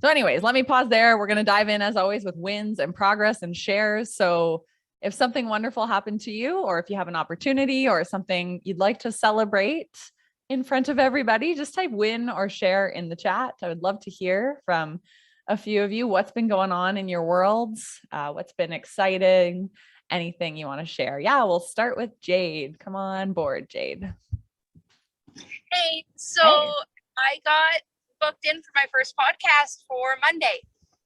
So anyways, let me pause there. We're going to dive in as always with wins and progress and shares. So if something wonderful happened to you, or if you have an opportunity or something you'd like to celebrate in front of everybody, just type win or share in the chat. I would love to hear from a few of you what's been going on in your worlds, what's been exciting, anything you want to share. Yeah, we'll start with Jade. Come on board, Jade. Hey, so I got booked in for my first podcast for Monday.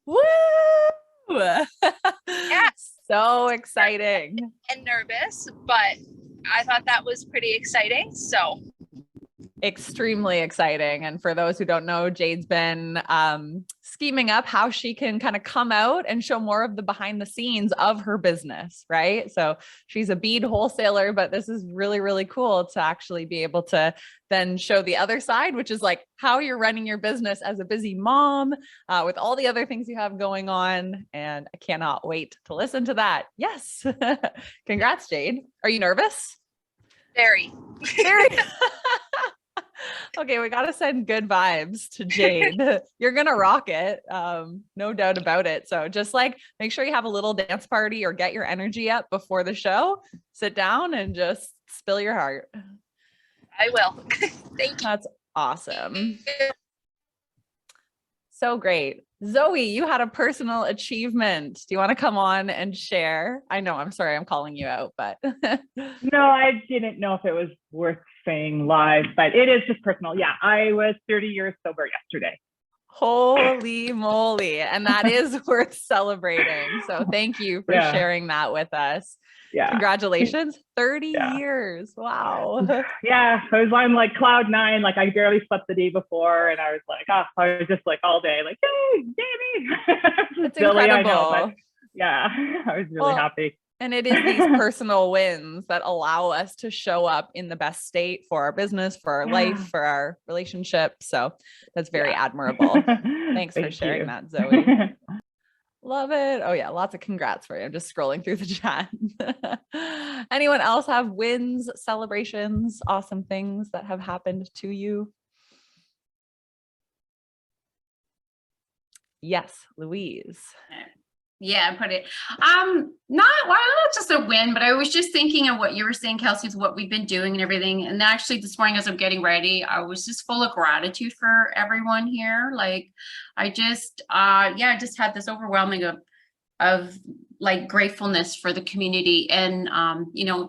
Woo! Yeah. So exciting. And nervous, but I thought that was pretty exciting. So extremely exciting. And for those who don't know, Jade's been scheming up how she can kind of come out and show more of the behind the scenes of her business, right? So she's a bead wholesaler, but this is really, really cool to actually be able to then show the other side, which is like how you're running your business as a busy mom with all the other things you have going on. And I cannot wait to listen to that. Yes. Congrats, Jade. Are you nervous? Very. Okay, we got to send good vibes to Jade. You're going to rock it. No doubt about it. So just like make sure you have a little dance party or get your energy up before the show. Sit down and just spill your heart. I will. Thank you. That's awesome. So great. Zoe, you had a personal achievement. Do you want to come on and share? I know, I'm sorry, I'm calling you out, but. No, I didn't know if it was worth saying live, but it is just personal. Yeah, I was 30 years sober yesterday. Holy moly. And that is worth celebrating. So thank you for sharing that with us. Yeah. Congratulations. 30 years. Wow. Yeah. I was on like cloud nine. Like I barely slept the day before. And I was like, I was just like all day, like, yay, Jamie. It's incredible. I know, but yeah, I was really happy. And it is these personal wins that allow us to show up in the best state for our business, for our life, for our relationship. So that's very admirable. Thanks for sharing that, Zoe. Love it. Oh yeah, lots of congrats for you. I'm just scrolling through the chat. Anyone else have wins, celebrations, awesome things that have happened to you? Yes, Louise. Yeah, put it. Not just a win, but I was just thinking of what you were saying, Kelsey, is what we've been doing and everything. And actually this morning as I'm getting ready, I was just full of gratitude for everyone here. Like I just just had this overwhelming of like gratefulness for the community and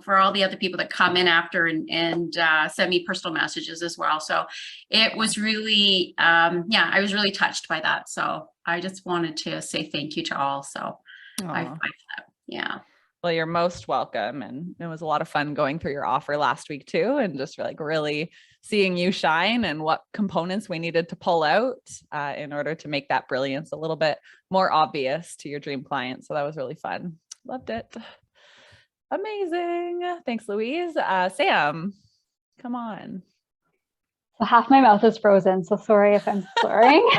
for all the other people that come in after and send me personal messages as well. So it was really I was really touched by that. So I just wanted to say thank you to all. So well, you're most welcome. And it was a lot of fun going through your offer last week too, and just like really seeing you shine and what components we needed to pull out in order to make that brilliance a little bit more obvious to your dream client. So that was really fun. Loved it. Amazing. Thanks, Louise. Sam, come on. So half my mouth is frozen, so sorry if I'm slurring.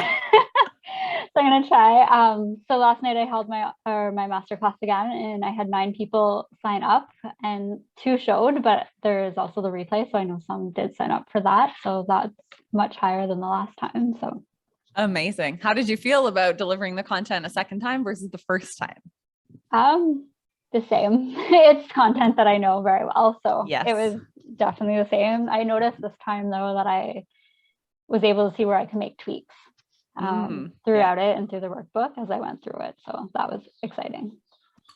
So I'm going to try. So last night I held my masterclass again, and I had 9 people sign up and 2 showed, but there is also the replay. So I know some did sign up for that. So that's much higher than the last time. So amazing. How did you feel about delivering the content a second time versus the first time? The same. It's content that I know very well. So yes. It was definitely the same. I noticed this time though that I was able to see where I can make tweaks throughout it and through the workbook as I went through it. So that was exciting.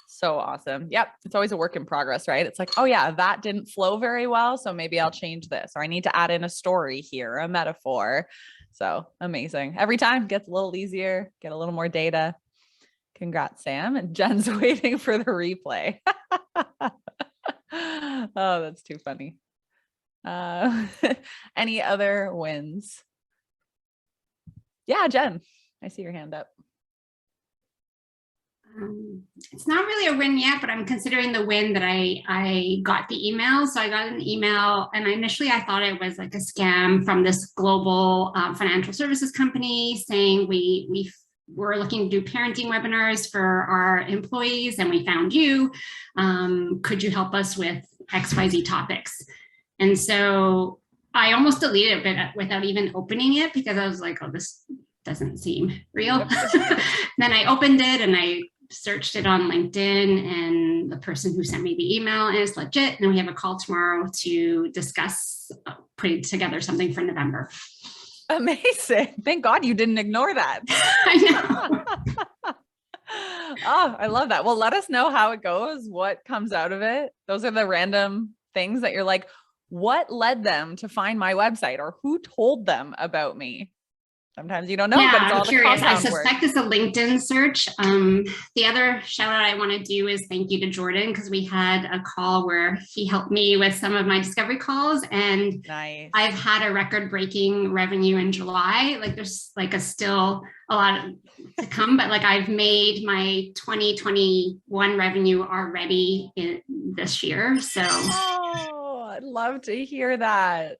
So awesome. Yep. It's always a work in progress, right? It's like, oh yeah, that didn't flow very well. So maybe I'll change this, or I need to add in a story here, a metaphor. So amazing. Every time gets a little easier, get a little more data. Congrats, Sam. And Jen's waiting for the replay. Oh, that's too funny. Any other wins? Yeah, Jen, I see your hand up. It's not really a win yet, but I'm considering the win that I got the email. So I got an email, and initially I thought it was like a scam from this global financial services company saying we were looking to do parenting webinars for our employees, and we found you. Could you help us with XYZ topics? And so I almost deleted it without even opening it, because I was like, oh, this doesn't seem real. Then I opened it and I searched it on LinkedIn, and the person who sent me the email is legit. And we have a call tomorrow to discuss putting together something for November. Amazing. Thank God you didn't ignore that. I know. Oh, I love that. Well, let us know how it goes, what comes out of it. Those are the random things that you're like, what led them to find my website, or who told them about me? Sometimes you don't know, Yeah, but it's all I'm curious. I compound suspect it's a LinkedIn search. The other shout out I want to do is thank you to Jordan, because we had a call where he helped me with some of my discovery calls, and Nice. I've had a record breaking revenue in July. Like there's like still a lot to come, but like I've made my 2021 revenue already this year. So Oh, I'd love to hear that.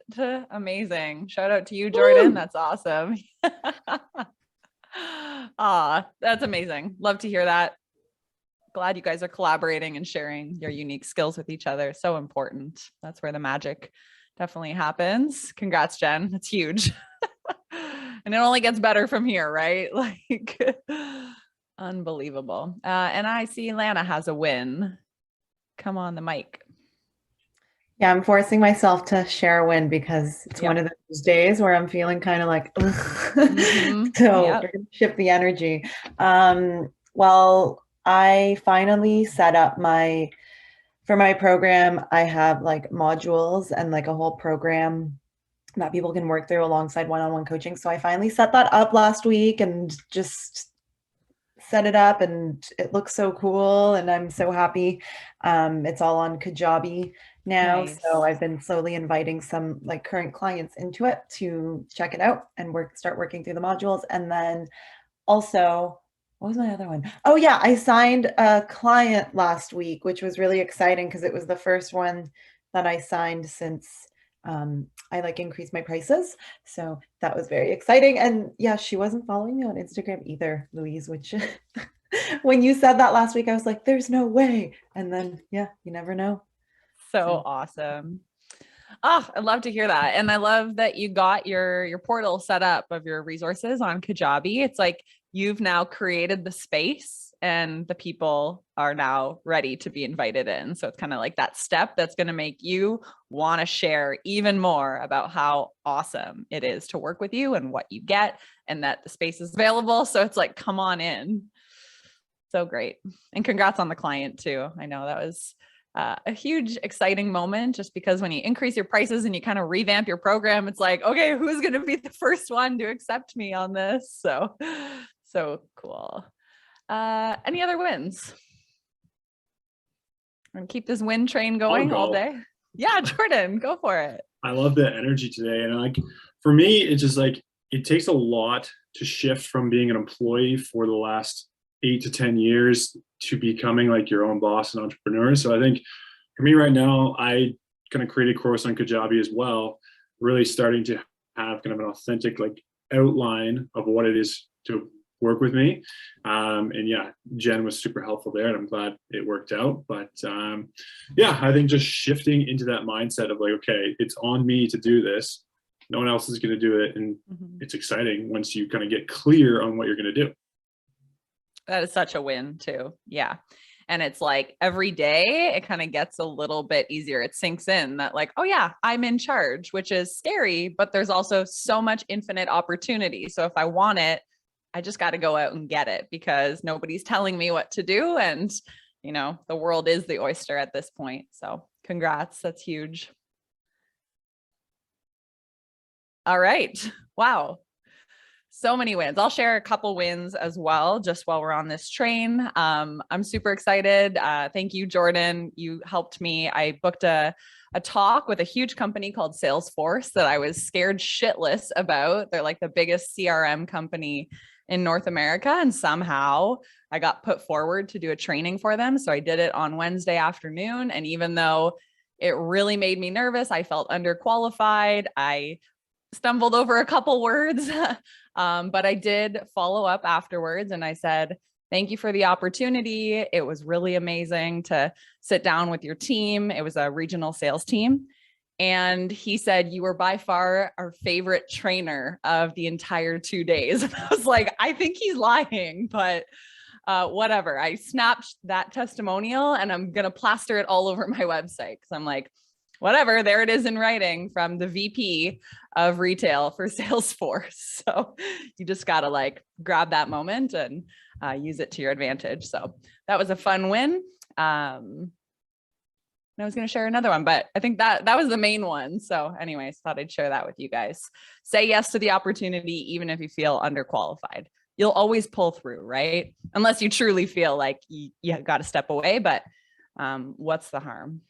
Amazing. Shout out to you, Jordan. Woo! That's awesome. Ah, that's amazing. Love to hear that. Glad you guys are collaborating and sharing your unique skills with each other. So important. That's where the magic definitely happens. Congrats, Jen. That's huge. And it only gets better from here, right? Like, unbelievable. And I see Lana has a win. Come on the mic. Yeah, I'm forcing myself to share a win because it's one of those days where I'm feeling kind of like, ugh. So we're going to shift the energy. Well, I finally set up for my program, I have like modules and like a whole program that people can work through alongside one-on-one coaching. So I finally set that up last week and just set it up, and it looks so cool, and I'm so happy. It's all on Kajabi now. Nice. So I've been slowly inviting some like current clients into it to check it out and start working through the modules. And then also, what was my other one? Oh yeah, I signed a client last week, which was really exciting because it was the first one that I signed since I like increased my prices. So that was very exciting. And yeah, she wasn't following me on Instagram either, Louise, which when you said that last week, I was like, there's no way. And then, yeah, you never know. So awesome. Oh, I love to hear that. And I love that you got your portal set up of your resources on Kajabi. It's like you've now created the space and the people are now ready to be invited in. So it's kind of like that step that's going to make you want to share even more about how awesome it is to work with you and what you get, and that the space is available. So it's like, come on in. So great. And congrats on the client too. I know that was a huge, exciting moment, just because when you increase your prices and you kind of revamp your program, it's like, okay, who's going to be the first one to accept me on this? So cool. Any other wins? I'm gonna keep this win train going all day. Yeah, Jordan, go for it. I love the energy today. And like, for me, it's just like, it takes a lot to shift from being an employee for the last 8 to 10 years to becoming like your own boss and entrepreneur. So I think for me right now, I kind of created a course on Kajabi as well, really starting to have kind of an authentic like outline of what it is to work with me. And yeah, Jen was super helpful there, and I'm glad it worked out. But yeah, I think just shifting into that mindset of like, okay, it's on me to do this. No one else is going to do it. And it's exciting once you kind of get clear on what you're going to do. That is such a win too. Yeah. And it's like every day it kind of gets a little bit easier. It sinks in that like, oh yeah, I'm in charge, which is scary, but there's also so much infinite opportunity. So if I want it, I just got to go out and get it, because nobody's telling me what to do. And, you know, the world is the oyster at this point. So congrats. That's huge. All right. Wow. So many wins. I'll share a couple wins as well, just while we're on this train. I'm super excited. Thank you, Jordan. You helped me. I booked a talk with a huge company called Salesforce that I was scared shitless about. They're like the biggest CRM company in North America. And somehow I got put forward to do a training for them. So I did it on Wednesday afternoon. And even though it really made me nervous, I felt underqualified. I stumbled over a couple words, but I did follow up afterwards, and I said, thank you for the opportunity. It was really amazing to sit down with your team. It was a regional sales team. And he said, you were by far our favorite trainer of the entire 2 days. And I was like, I think he's lying, but whatever. I snapped that testimonial and I'm going to plaster it all over my website. Cause I'm like, whatever, there it is in writing from the VP of retail for Salesforce. So you just got to like grab that moment and use it to your advantage. So that was a fun win. And I was going to share another one, but I think that was the main one. So anyways, thought I'd share that with you guys. Say yes to the opportunity, even if you feel underqualified. You'll always pull through, right? Unless you truly feel like you got to step away, but what's the harm?